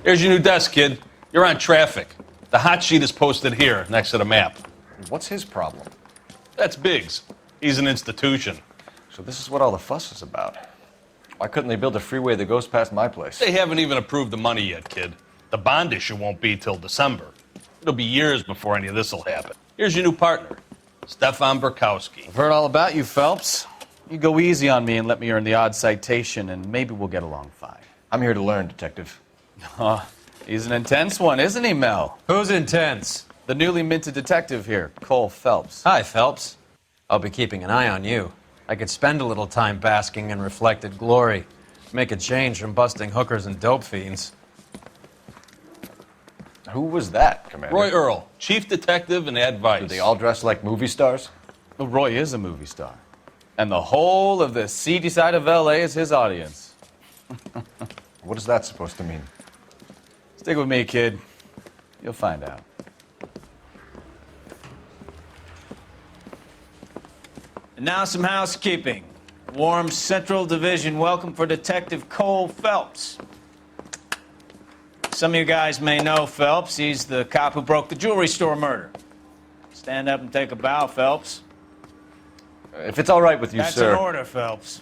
Here's your new desk, kid. You're on traffic. The hot sheet is posted here, next to the map. What's his problem? That's Biggs. He's an institution. So this is what all the fuss is about. Why couldn't they build a freeway that goes past my place? They haven't even approved the money yet, kid. The bond issue won't be till December. It'll be years before any of this will happen. Here's your new partner, Stefan Burkowski. I've heard all about you, Phelps. You go easy on me and let me earn the odd citation, and maybe we'll get along fine. I'm here to learn, Detective. He's an intense one, isn't he, Mel? Who's intense? The newly minted detective here, Cole Phelps. Hi, Phelps. I'll be keeping an eye on you. I could spend a little time basking in reflected glory. Make a change from busting hookers and dope fiends. Who was that, Commander? Roy Earl, chief detective and advice. Do they all dress like movie stars? Well, Roy is a movie star. And the whole of the seedy side of L.A. is his audience. What is that supposed to mean? Stick with me, kid. You'll find out. And now some housekeeping. Warm Central Division welcome for Detective Cole Phelps. Some of you guys may know Phelps. He's the cop who broke the jewelry store murder. Stand up and take a bow, Phelps. If it's all right with you, That's sir. an order, Phelps.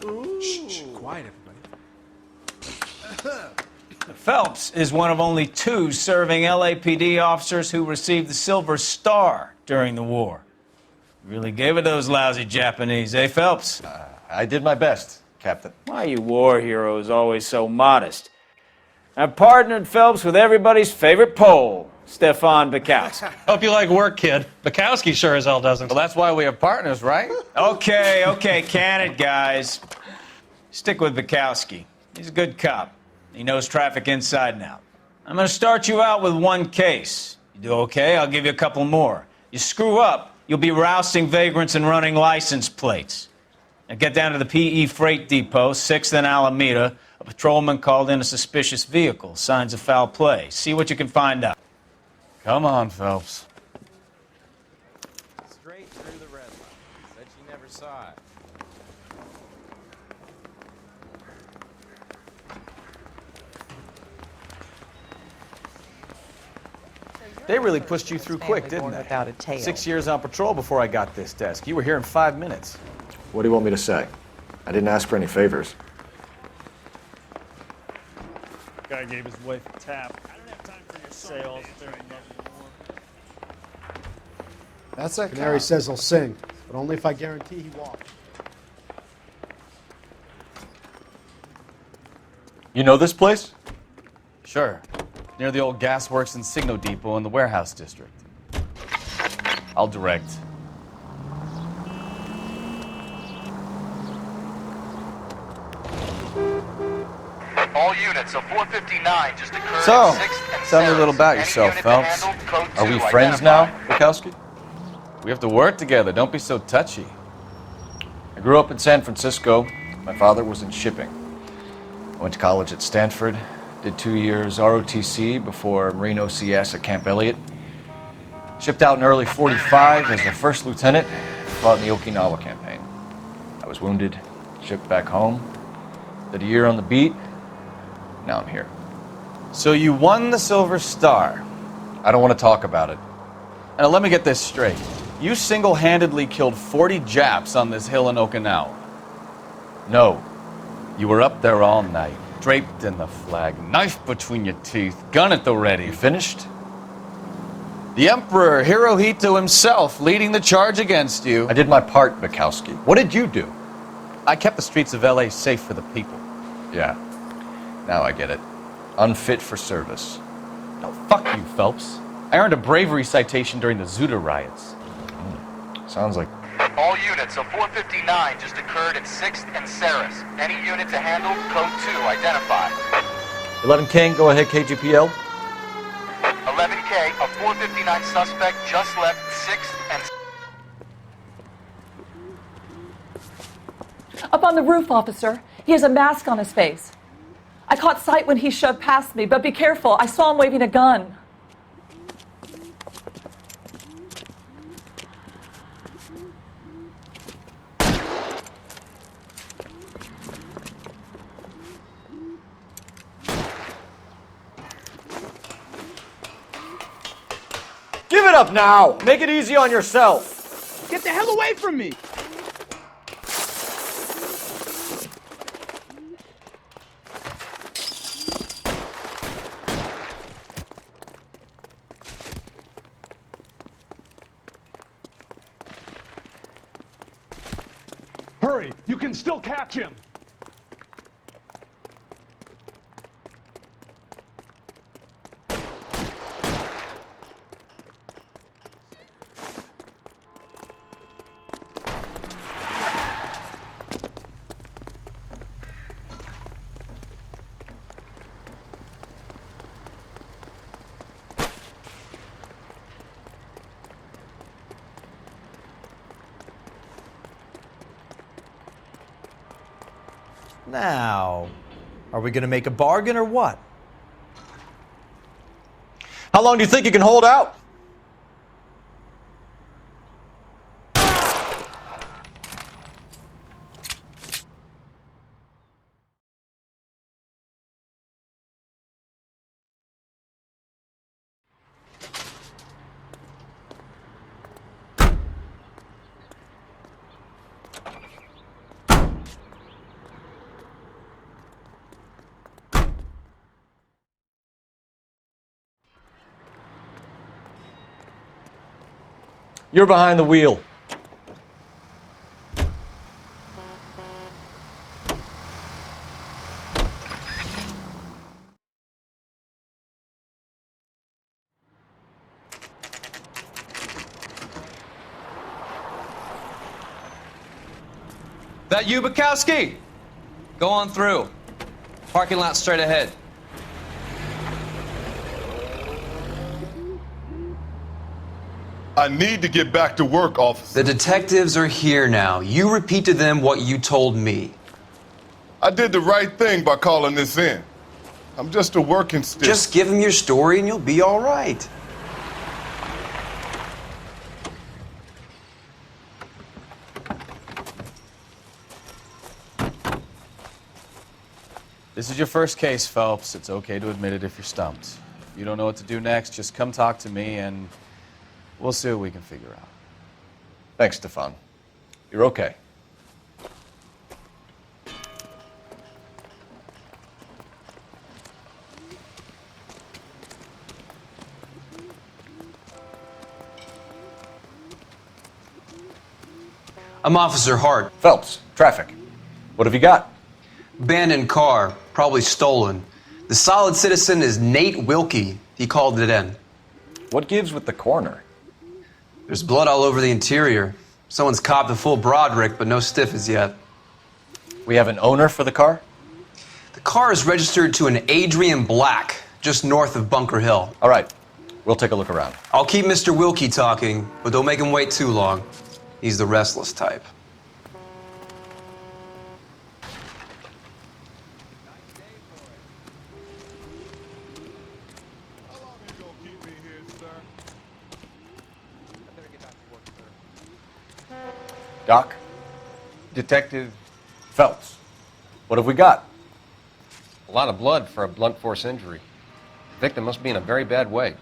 Shh, quiet, everybody. Phelps is one of only 2 serving LAPD officers who received the Silver Star during the war. Really gave it those lousy Japanese, eh, Phelps? I did my best, Captain. Why are you war heroes always so modest? I've partnered Phelps with everybody's favorite Pole, Stefan Burkowski. Hope you like work, kid. Bukowski sure as hell doesn't. Well, that's why we have partners, right? Okay, can it, guys. Stick with Burkowski. He's a good cop. He knows traffic inside and out. I'm going to start you out with 1 case. You do okay, I'll give you a couple more. You screw up, you'll be rousting vagrants and running license plates. Now get down to the PE Freight Depot, 6th and Alameda. A patrolman called in a suspicious vehicle. Signs of foul play. See what you can find out. Come on, Phelps. Straight through the red light. Said she never saw it. They really pushed you through quick, didn't they? Without a tail. 6 years on patrol before I got this desk. You were here in 5 minutes. What do you want me to say? I didn't ask for any favors. Guy gave his wife a tap. I don't have time for your sales. That's that Canary cop. says he'll sing, but only if I guarantee he walks. You know this place? Sure. Near the old gas works and Signo Depot in the warehouse district. I'll direct. All units of 459 just occurred So, at 6th and tell me a 7th. little about Any yourself, unit Phelps. handled, code Are 2 we friends now, identified. Bukowski? We have to work together. Don't be so touchy. I grew up in San Francisco. My father was in shipping. I went to college at Stanford, did 2 years ROTC before Marine OCS at Camp Elliott. Shipped out in early 45 as a first lieutenant, fought in the Okinawa campaign. I was wounded, shipped back home, did a year on the beat. Now I'm here. So you won the Silver Star. I don't want to talk about it. Now let me get this straight. You single-handedly killed 40 Japs on this hill in Okinawa. No. You were up there all night, draped in the flag, knife between your teeth, gun at the ready. You finished? The Emperor Hirohito himself leading the charge against you. I did my part, Bukowski. What did you do? I kept the streets of L.A. safe for the people. Yeah. Now I get it. Unfit for service. No, fuck you, Phelps. I earned a bravery citation during the Zuda riots. Sounds like... All units, a 459 just occurred at 6th and Saris. Any unit to handle, code 2, identify. 11 King, go ahead, KGPL. 11K, a 459 suspect just left 6th and... Up on the roof, officer. He has a mask on his face. I caught sight when he shoved past me, but be careful. I saw him waving a gun. Give it up now! Make it easy on yourself! Get the hell away from me! Hurry! You can still catch him! Now, are we going to make a bargain or what? How long do you think you can hold out? You're behind the wheel. That you, Bukowski? Go on through. Parking lot straight ahead. I need to get back to work, officer. The detectives are here now. You repeat to them what you told me. I did the right thing by calling this in. I'm just a working stiff. Just give them your story and you'll be all right. This is your first case, Phelps. It's okay to admit it if you're stumped. If you don't know what to do next, just come talk to me and we'll see what we can figure out. Thanks, Stefan. You're okay. I'm Officer Hart. Phelps, traffic. What have you got? Abandoned car, probably stolen. The solid citizen is Nate Wilkie. He called it in. What gives with the coroner? There's blood all over the interior. Someone's copped a full Broderick, but no stiff as yet. We have an owner for the car? The car is registered to an Adrian Black, just north of Bunker Hill. All right, we'll take a look around. I'll keep Mr. Wilkie talking, but don't make him wait too long. He's the restless type. Doc? Detective Phelps. What have we got? A lot of blood for a blunt force injury. The victim must be in a very bad way.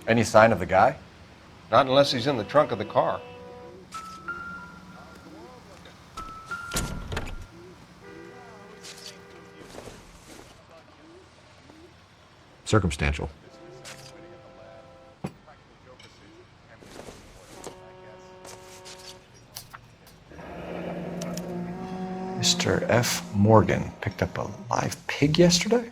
Any sign of the guy? Not unless he's in the trunk of the car. Circumstantial. Mr. F. Morgan picked up a live pig yesterday?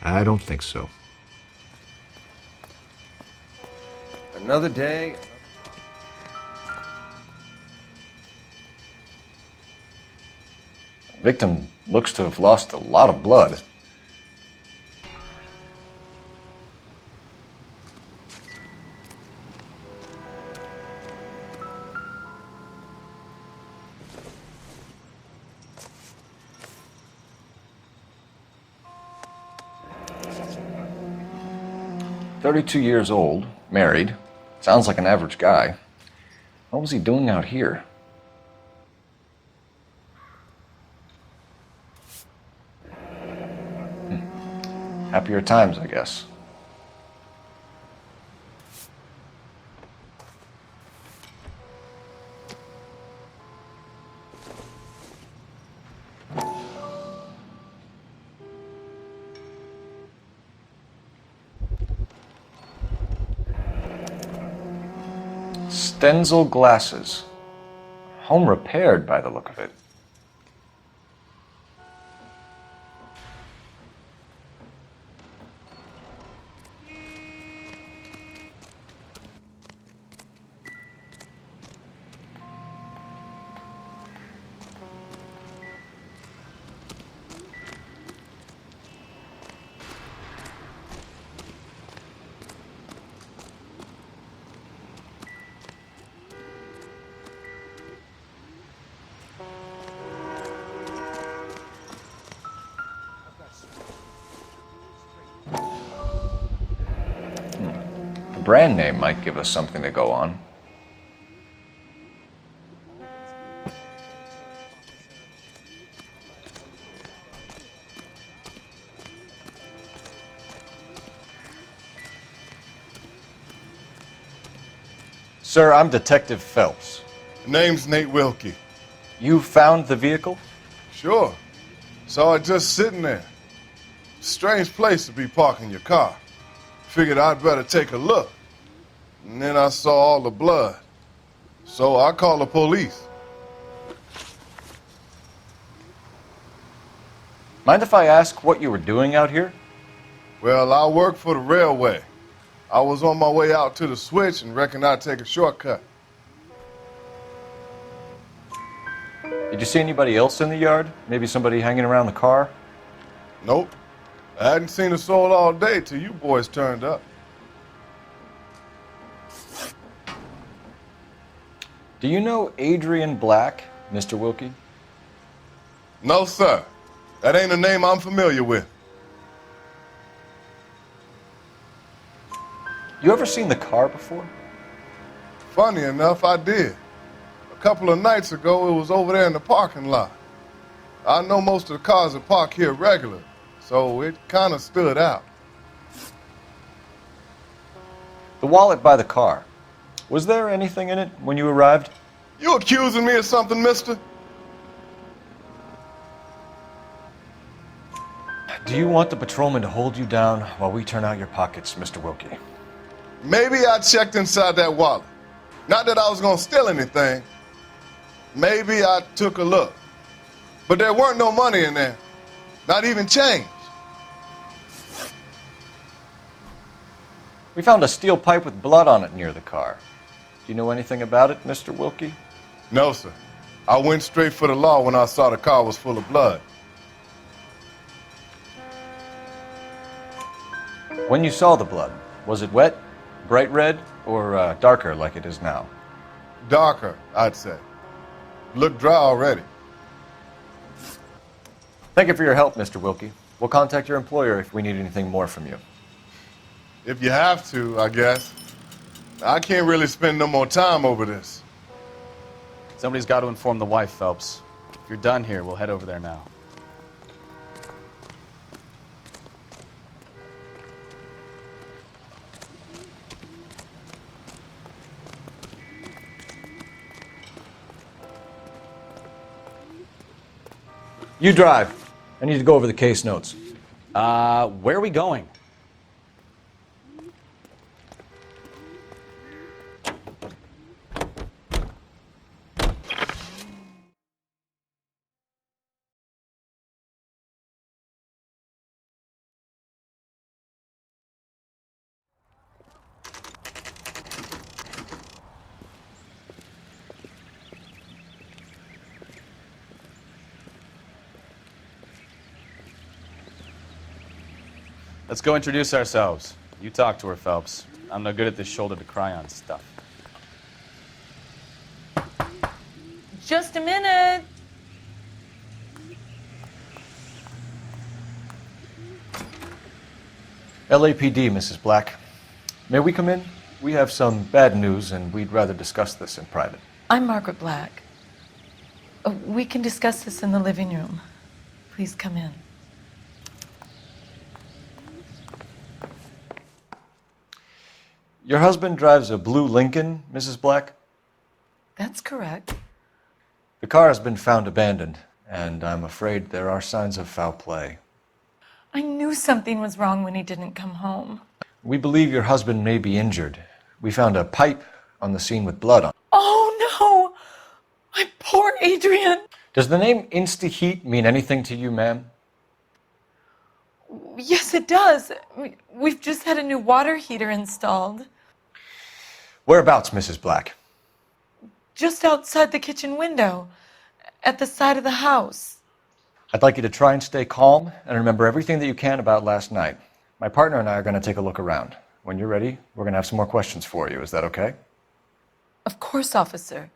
I don't think so. Another day. The victim looks to have lost a lot of blood. "32 years old, married. Sounds like an average guy. What was he doing out here?" Happier times, I guess. Stenzel glasses. Home repaired by the look of it. The brand name might give us something to go on. Sir, I'm Detective Phelps. Name's Nate Wilkie. You found the vehicle? Sure. Saw it just sitting there. Strange place to be parking your car. Figured I'd better take a look. And then I saw all the blood. So I called the police. Mind if I ask what you were doing out here? Well, I work for the railway. I was on my way out to the switch and reckoned I'd take a shortcut. Did you see anybody else in the yard? Maybe somebody hanging around the car? Nope. I hadn't seen a soul all day till you boys turned up. Do you know Adrian Black, Mr. Wilkie? No, sir. That ain't a name I'm familiar with. You ever seen the car before? Funny enough, I did. A couple of nights ago, it was over there in the parking lot. I know most of the cars are parked here regular, so it kind of stood out. The wallet by the car. Was there anything in it when you arrived? You accusing me of something, mister? Do you want the patrolman to hold you down while we turn out your pockets, Mr. Wilkie? Maybe I checked inside that wallet. Not that I was gonna steal anything. Maybe I took a look. But there weren't no money in there. Not even change. We found a steel pipe with blood on it near the car. Do you know anything about it, Mr. Wilkie? No, sir. I went straight for the law when I saw the car was full of blood. When you saw the blood, was it wet, bright red, or darker like it is now? Darker, I'd say. Looked dry already. Thank you for your help, Mr. Wilkie. We'll contact your employer if we need anything more from you. If you have to, I guess. I can't really spend no more time over this. Somebody's got to inform the wife, Phelps. If you're done here, we'll head over there now. You drive. I need to go over the case notes. Where are we going? Let's go introduce ourselves. You talk to her, Phelps. I'm no good at this shoulder to cry on stuff. Just a minute. LAPD, Mrs. Black. May we come in? We have some bad news, and we'd rather discuss this in private. I'm Margaret Black. We can discuss this in the living room. Please come in. Your husband drives a blue Lincoln, Mrs. Black? That's correct. The car has been found abandoned, and I'm afraid there are signs of foul play. I knew something was wrong when he didn't come home. We believe your husband may be injured. We found a pipe on the scene with blood on it. Oh no! My poor Adrian! Does the name Insta-Heat mean anything to you, ma'am? Yes, it does. We've just had a new water heater installed. Whereabouts, Mrs. Black? Just outside the kitchen window, at the side of the house. I'd like you to try and stay calm and remember everything that you can about last night. My partner and I are going to take a look around. When you're ready, we're going to have some more questions for you. Is that okay? Of course, officer.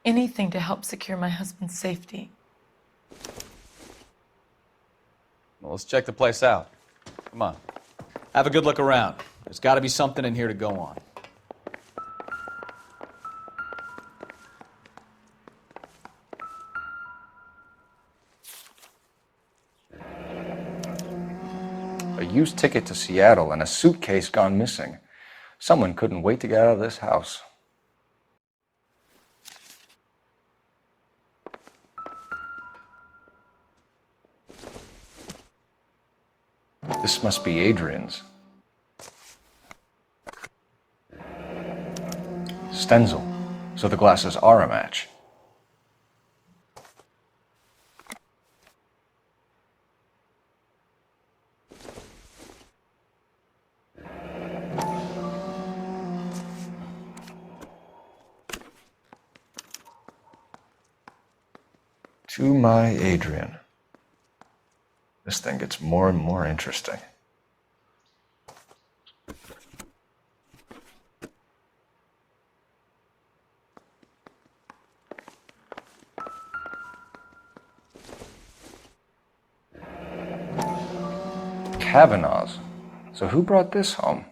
Anything to help secure my husband's safety. Well, let's check the place out. Come on. Have a good look around. There's got to be something in here to go on. A used ticket to Seattle and a suitcase gone missing. Someone couldn't wait to get out of this house. This must be Adrian's. Stenzel. So the glasses are a match. To my Adrian. This thing gets more and more interesting. Kavanaugh's. So who brought this home?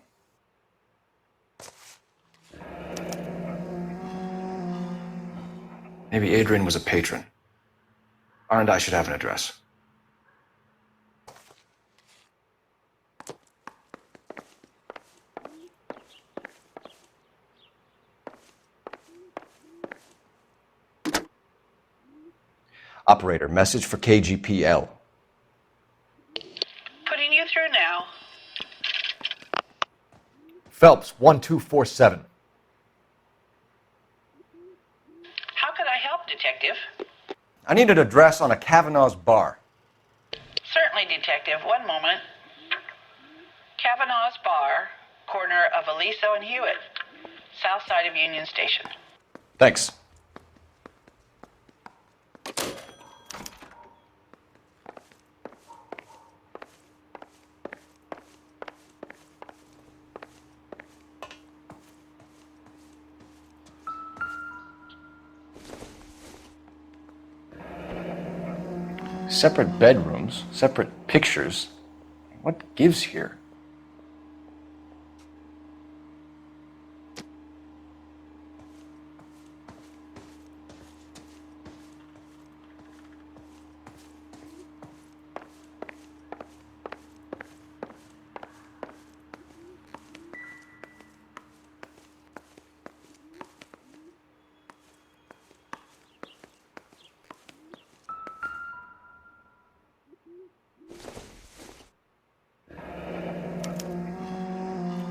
Maybe Adrian was a patron. R&I should have an address. Operator, message for KGPL. Putting you through now. Phelps, 1247. How could I help, Detective? I need an address on a Kavanaugh's bar. Certainly, Detective. One moment. Kavanaugh's Bar, corner of Aliso and Hewitt, south side of Union Station. Thanks. Separate bedrooms, separate pictures. What gives here?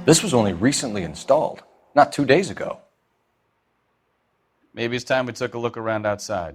This was only recently installed, not 2 days ago. Maybe it's time we took a look around outside.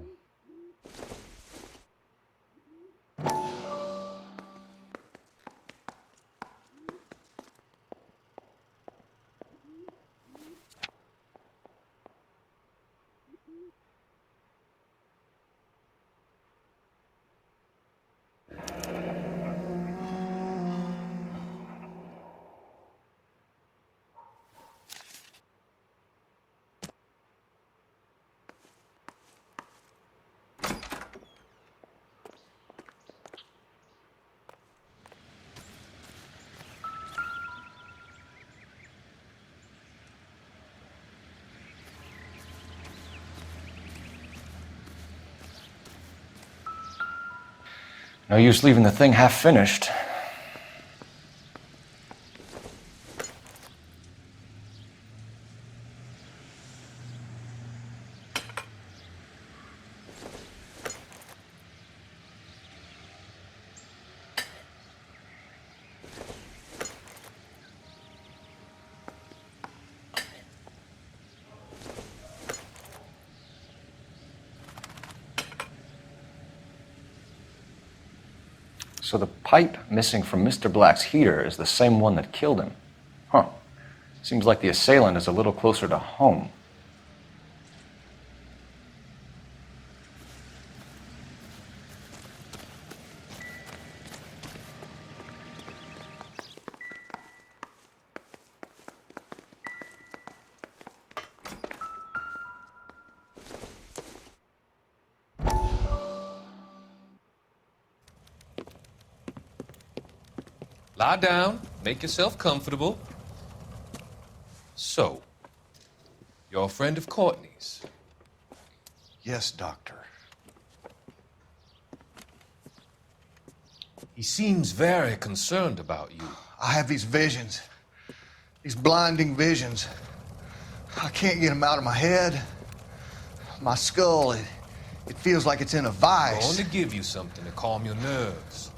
No use leaving the thing half finished. So the pipe missing from Mr. Black's heater is the same one that killed him. Huh. Seems like the assailant is a little closer to home. Lie down, make yourself comfortable. So, you're a friend of Courtney's? Yes, Doctor. He seems very concerned about you. I have these visions, these blinding visions. I can't get them out of my head. My skull, it feels like it's in a I vice. want to give you something to calm your nerves.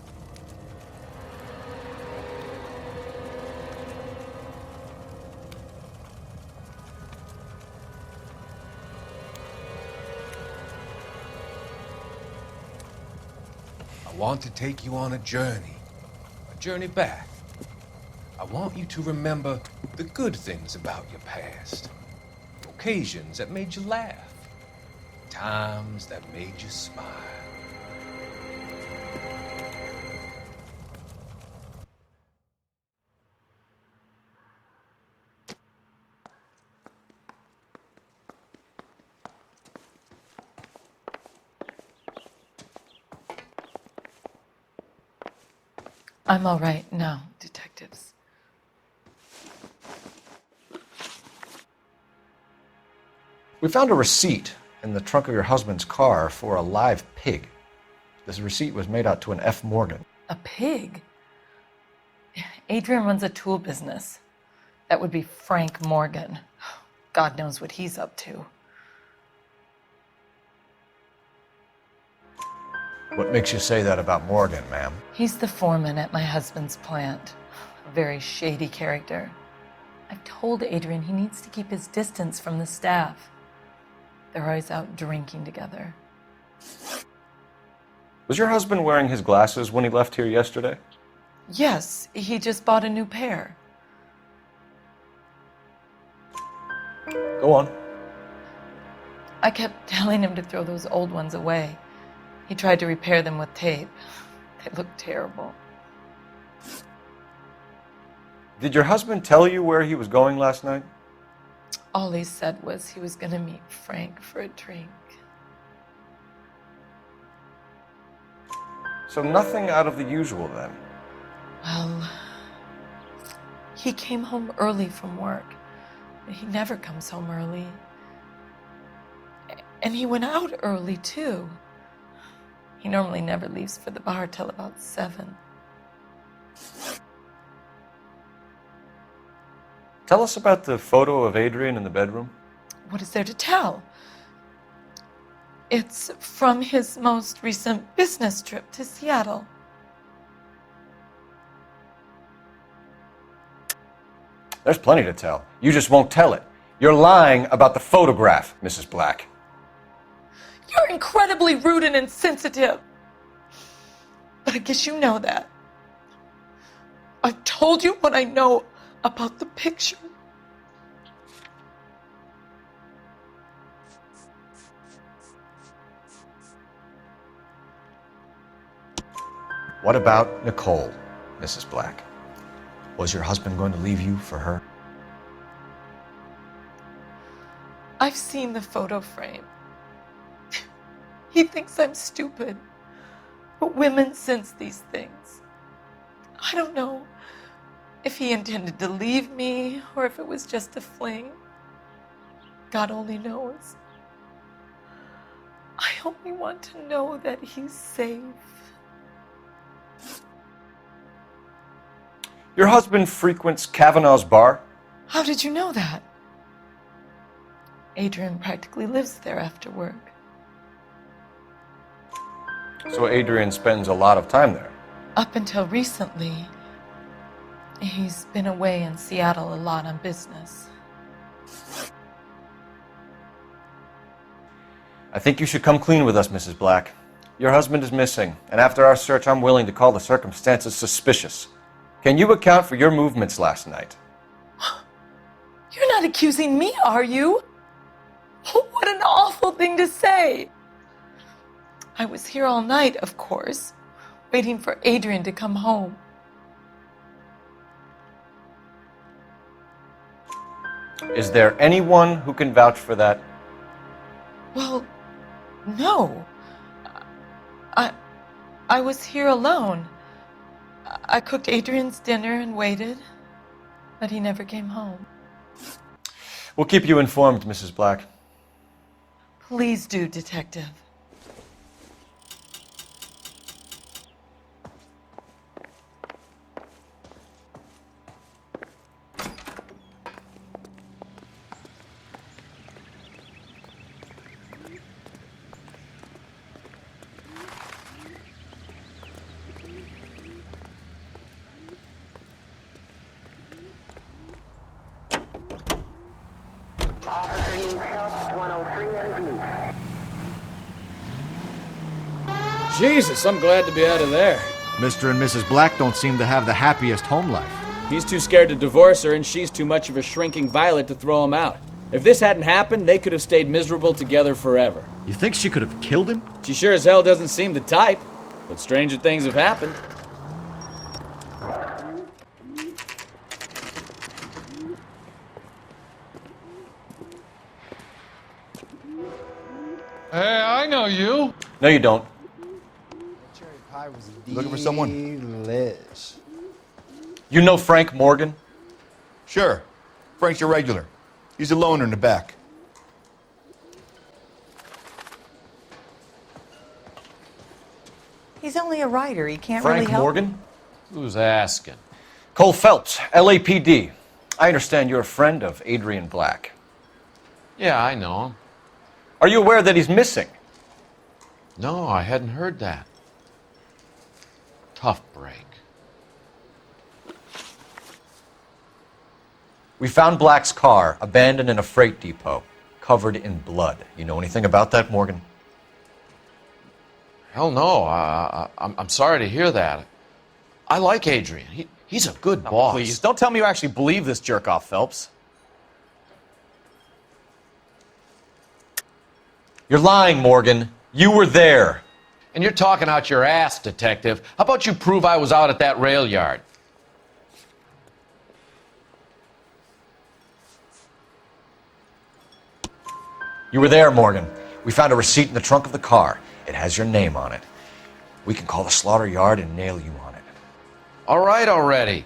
I want to take you on a journey back. I want you to remember the good things about your past, occasions that made you laugh, times that made you smile. I'm all right now, detectives. We found a receipt in the trunk of your husband's car for a live pig. This receipt was made out to an F. Morgan. A pig? Adrian runs a tool business. That would be Frank Morgan. God knows what he's up to. What makes you say that about Morgan, ma'am? He's the foreman at my husband's plant. A very shady character. I've told Adrian he needs to keep his distance from the staff. They're always out drinking together. Was your husband wearing his glasses when he left here yesterday? Yes, he just bought a new pair. Go on. I kept telling him to throw those old ones away. He tried to repair them with tape. They looked terrible. Did your husband tell you where he was going last night? All he said was he was going to meet Frank for a drink. So nothing out of the usual then? Well, he came home early from work. He never comes home early. And he went out early, too. He normally never leaves for the bar till about 7. Tell us about the photo of Adrian in the bedroom. What is there to tell? It's from his most recent business trip to Seattle. There's plenty to tell. You just won't tell it. You're lying about the photograph, Mrs. Black. You're incredibly rude and insensitive. But I guess you know that. I've told you what I know about the picture. What about Nicole, Mrs. Black? Was your husband going to leave you for her? I've seen the photo frame. He thinks I'm stupid. But women sense these things. I don't know if he intended to leave me or if it was just a fling. God only knows. I only want to know that he's safe. Your husband frequents Kavanaugh's bar? How did you know that? Adrian practically lives there after work. So Adrian spends a lot of time there. Up until recently, he's been away in Seattle a lot on business. I think you should come clean with us, Mrs. Black. Your husband is missing, and after our search, I'm willing to call the circumstances suspicious. Can you account for your movements last night? You're not accusing me, are you? What an awful thing to say. I was here all night, of course, waiting for Adrian to come home. Is there anyone who can vouch for that? Well, no. I was here alone. I cooked Adrian's dinner and waited, but he never came home. We'll keep you informed, Mrs. Black. Please do, Detective. Jesus, I'm glad to be out of there. Mr. and Mrs. Black don't seem to have the happiest home life. He's too scared to divorce her, and she's too much of a shrinking violet to throw him out. If this hadn't happened, they could have stayed miserable together forever. You think she could have killed him? She sure as hell doesn't seem the type, but stranger things have happened. Hey, I know you. No, you don't. Cherry pie was Looking for someone? delish. You know Frank Morgan? Sure. Frank's your regular. He's a loner in the back. He's only a writer. He can't Frank really help. Morgan? Who's asking? Cole Phelps, LAPD. I understand you're a friend of Adrian Black. Yeah, I know him. Are you aware that he's missing? No, I hadn't heard that. Tough break. We found Black's car abandoned in a freight depot, covered in blood. You know anything about that, Morgan? Hell no. I'm sorry to hear that. I like Adrian. He's a good boss. Please, don't tell me you actually believe this jerk-off, Phelps. You're lying, Morgan. You were there. And you're talking out your ass, detective. How about you prove I was out at that rail yard? You were there, Morgan. We found a receipt in the trunk of the car. It has your name on it. We can call the slaughter yard and nail you on it. All right already.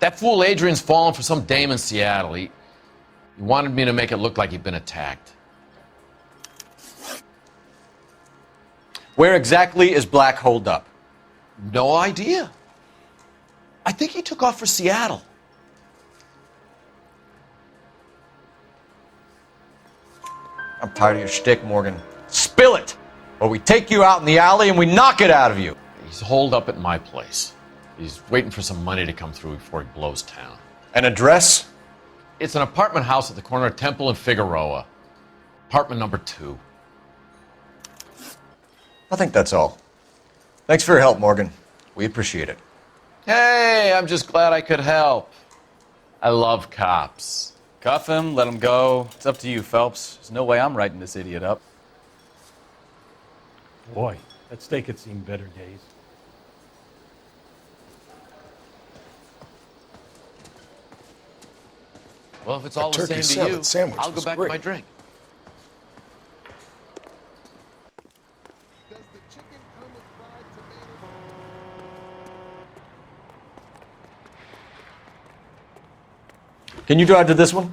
That fool Adrian's fallen for some dame in Seattle. He wanted me to make it look like he'd been attacked. Where exactly is Black holed up? No idea. I think he took off for Seattle. I'm tired of your shtick, Morgan. Spill it! Or we take you out in the alley and we knock it out of you. He's holed up at my place. He's waiting for some money to come through before he blows town. An address? It's an apartment house at the corner of Temple and Figueroa. Apartment number 2. I think that's all. Thanks for your help, Morgan. We appreciate it. Hey, I'm just glad I could help. I love cops. Cuff him, let him go. It's up to you, Phelps. There's no way I'm writing this idiot up. Boy, that steak had seen better days. Well, if it's all the turkey same to salad you, sandwich I'll go was back great. to my drink. Can you drive to this one?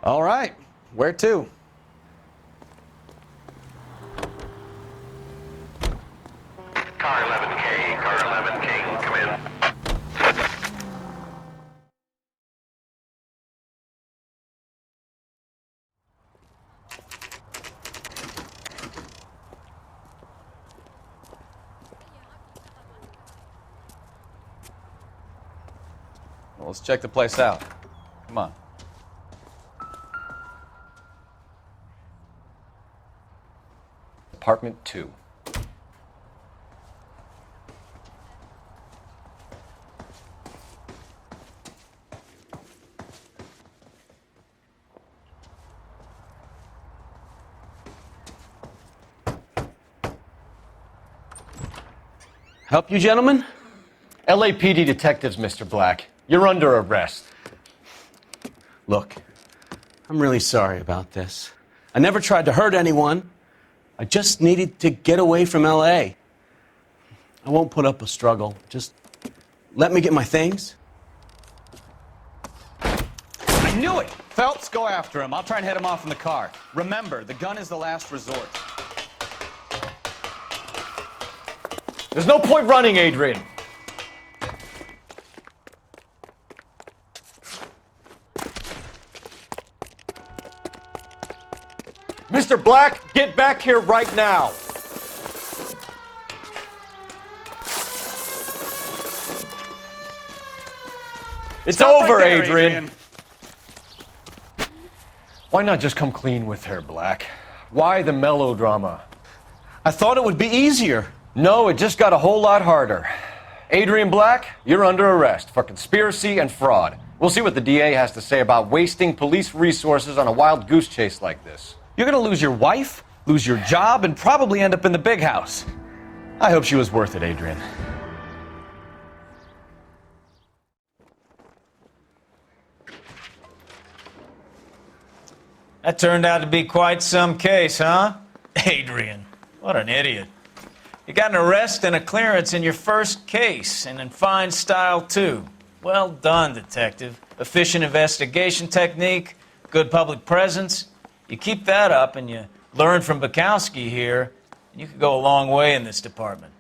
All right. Where to? Car 11K, come in. let's check the place out. Come on. Apartment 2. Help you, gentlemen? LAPD detectives, Mr. Black. You're under arrest. Look, I'm really sorry about this. I never tried to hurt anyone. I just needed to get away from LA. I won't put up a struggle. Just let me get my things. I knew it! Phelps, go after him. I'll try and head him off in the car. Remember, the gun is the last resort. There's no point running, Adrian. Mr. Black, get back here right now. It's Stop over, right there, Adrian. Why not just come clean with her, Black? Why the melodrama? I thought it would be easier. No, it just got a whole lot harder. Adrian Black, you're under arrest for conspiracy and fraud. We'll see what the DA has to say about wasting police resources on a wild goose chase like this. You're gonna lose your wife, lose your job, and probably end up in the big house. I hope she was worth it, Adrian. That turned out to be quite some case, huh? Adrian, what an idiot. You got an arrest and a clearance in your first case, and in fine style, too. Well done, detective. Efficient investigation technique, good public presence. You keep that up and you learn from Bukowski here, and you could go a long way in this department.